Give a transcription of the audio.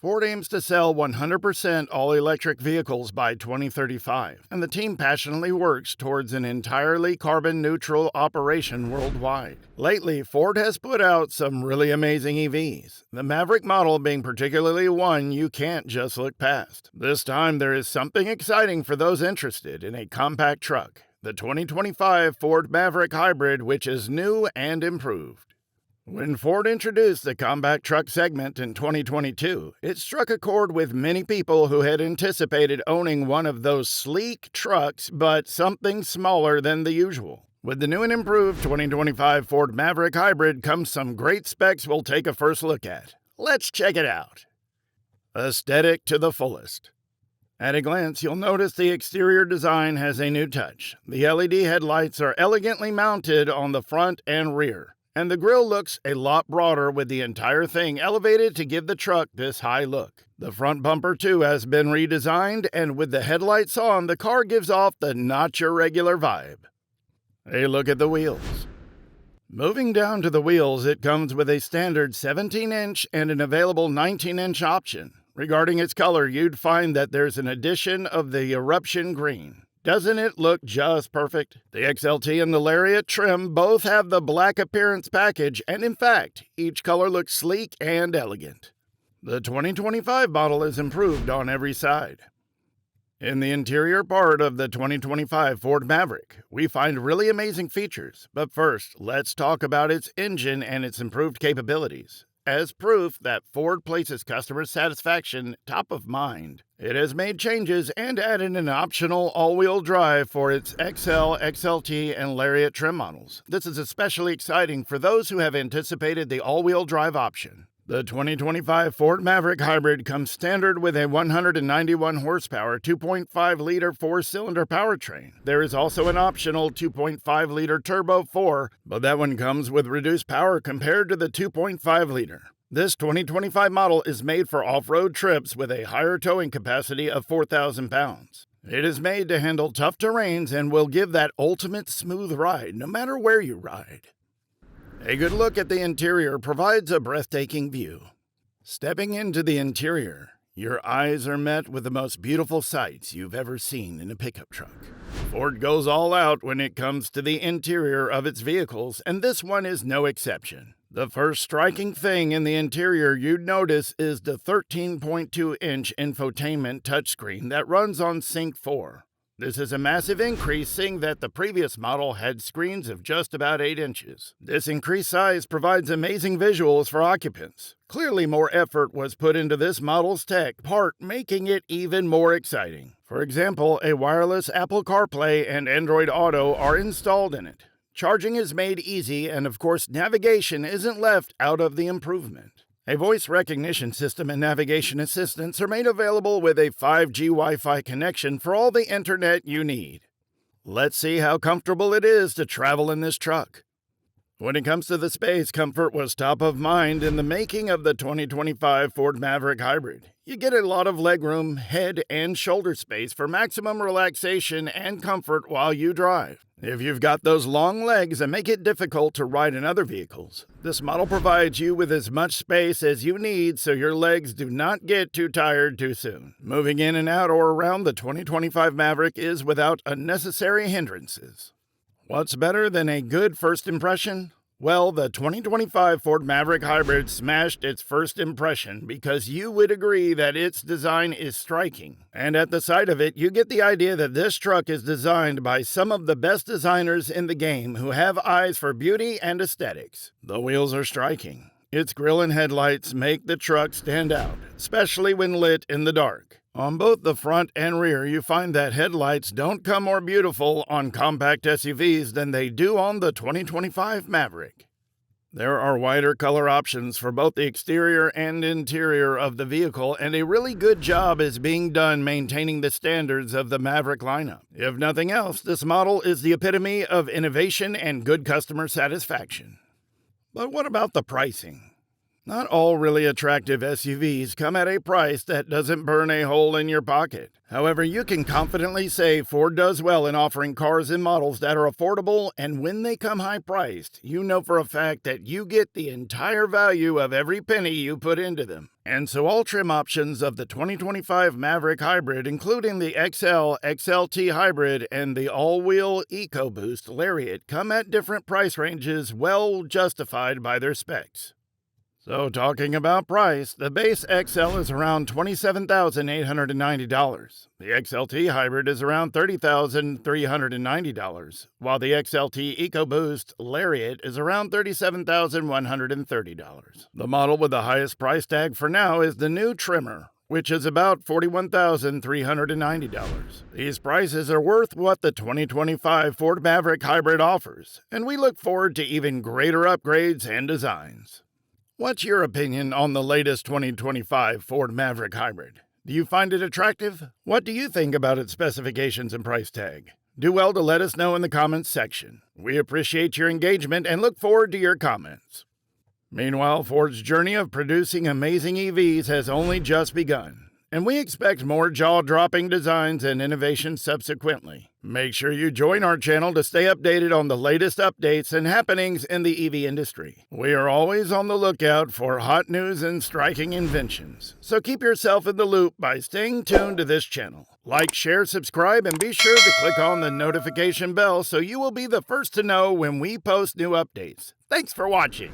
Ford aims to sell 100% all-electric vehicles by 2035, and the team passionately works towards an entirely carbon-neutral operation worldwide. Lately, Ford has put out some really amazing EVs, the Maverick model being particularly one you can't just look past. This time, there is something exciting for those interested in a compact truck, the 2025 Ford Maverick Hybrid, which is new and improved. When Ford introduced the compact truck segment in 2022, it struck a chord with many people who had anticipated owning one of those sleek trucks, but something smaller than the usual. With the new and improved 2025 Ford Maverick Hybrid comes some great specs we'll take a first look at. Let's check it out. Aesthetic to the fullest. At a glance, you'll notice the exterior design has a new touch. The LED headlights are elegantly mounted on the front and rear, and the grille looks a lot broader with the entire thing elevated to give the truck this high look. The front bumper too has been redesigned, and with the headlights on, the car gives off the not your regular vibe. A look at the wheels. Moving down to the wheels, it comes with a standard 17-inch and an available 19-inch option. Regarding its color, you'd find that there's an addition of the eruption green. Doesn't it look just perfect? The XLT and the Lariat trim both have the black appearance package, and in fact, each color looks sleek and elegant. The 2025 model is improved on every side. In the interior part of the 2025 Ford Maverick, we find really amazing features, but first, let's talk about its engine and its improved capabilities. As proof that Ford places customer satisfaction top of mind, it has made changes and added an optional all-wheel drive for its XL, XLT, and Lariat trim models. This is especially exciting for those who have anticipated the all-wheel drive option. The 2025 Ford Maverick Hybrid comes standard with a 191 horsepower, 2.5-liter four-cylinder powertrain. There is also an optional 2.5-liter Turbo 4, but that one comes with reduced power compared to the 2.5-liter. This 2025 model is made for off-road trips with a higher towing capacity of 4,000 pounds. It is made to handle tough terrains and will give that ultimate smooth ride no matter where you ride. A good look at the interior provides a breathtaking view. Stepping into the interior, your eyes are met with the most beautiful sights you've ever seen in a pickup truck. Ford goes all out when it comes to the interior of its vehicles, and this one is no exception. The first striking thing in the interior you'd notice is the 13.2-inch infotainment touchscreen that runs on Sync 4. This is a massive increase, seeing that the previous model had screens of just about 8 inches. This increased size provides amazing visuals for occupants. Clearly more effort was put into this model's tech part, making it even more exciting. For example, a wireless Apple CarPlay and Android Auto are installed in it. Charging is made easy, and of course navigation isn't left out of the improvement. A voice recognition system and navigation assistance are made available with a 5G Wi-Fi connection for all the internet you need. Let's see how comfortable it is to travel in this truck. When it comes to the space, comfort was top of mind in the making of the 2025 Ford Maverick Hybrid. You get a lot of legroom, head, and shoulder space for maximum relaxation and comfort while you drive. If you've got those long legs that make it difficult to ride in other vehicles, this model provides you with as much space as you need so your legs do not get too tired too soon. Moving in and out or around the 2025 Maverick is without unnecessary hindrances. What's better than a good first impression? Well, the 2025 Ford Maverick Hybrid smashed its first impression because you would agree that its design is striking. And at the sight of it, you get the idea that this truck is designed by some of the best designers in the game who have eyes for beauty and aesthetics. The wheels are striking. Its grille and headlights make the truck stand out, especially when lit in the dark. On both the front and rear, you find that headlights don't come more beautiful on compact SUVs than they do on the 2025 Maverick. There are wider color options for both the exterior and interior of the vehicle, and a really good job is being done maintaining the standards of the Maverick lineup. If nothing else, this model is the epitome of innovation and good customer satisfaction. But what about the pricing? Not all really attractive SUVs come at a price that doesn't burn a hole in your pocket. However, you can confidently say Ford does well in offering cars and models that are affordable, and when they come high-priced, you know for a fact that you get the entire value of every penny you put into them. And so all trim options of the 2025 Maverick Hybrid, including the XL, XLT Hybrid, and the all-wheel EcoBoost Lariat, come at different price ranges well justified by their specs. So talking about price, the base XL is around $27,890. The XLT Hybrid is around $30,390, while the XLT EcoBoost Lariat is around $37,130. The model with the highest price tag for now is the new Trimmer, which is about $41,390. These prices are worth what the 2025 Ford Maverick Hybrid offers, and we look forward to even greater upgrades and designs. What's your opinion on the latest 2025 Ford Maverick Hybrid? Do you find it attractive? What do you think about its specifications and price tag? Do well to let us know in the comments section. We appreciate your engagement and look forward to your comments. Meanwhile, Ford's journey of producing amazing EVs has only just begun, and we expect more jaw-dropping designs and innovations subsequently. Make sure you join our channel to stay updated on the latest updates and happenings in the EV industry. We are always on the lookout for hot news and striking inventions, so keep yourself in the loop by staying tuned to this channel. Like, share, subscribe, and be sure to click on the notification bell so you will be the first to know when we post new updates. Thanks for watching.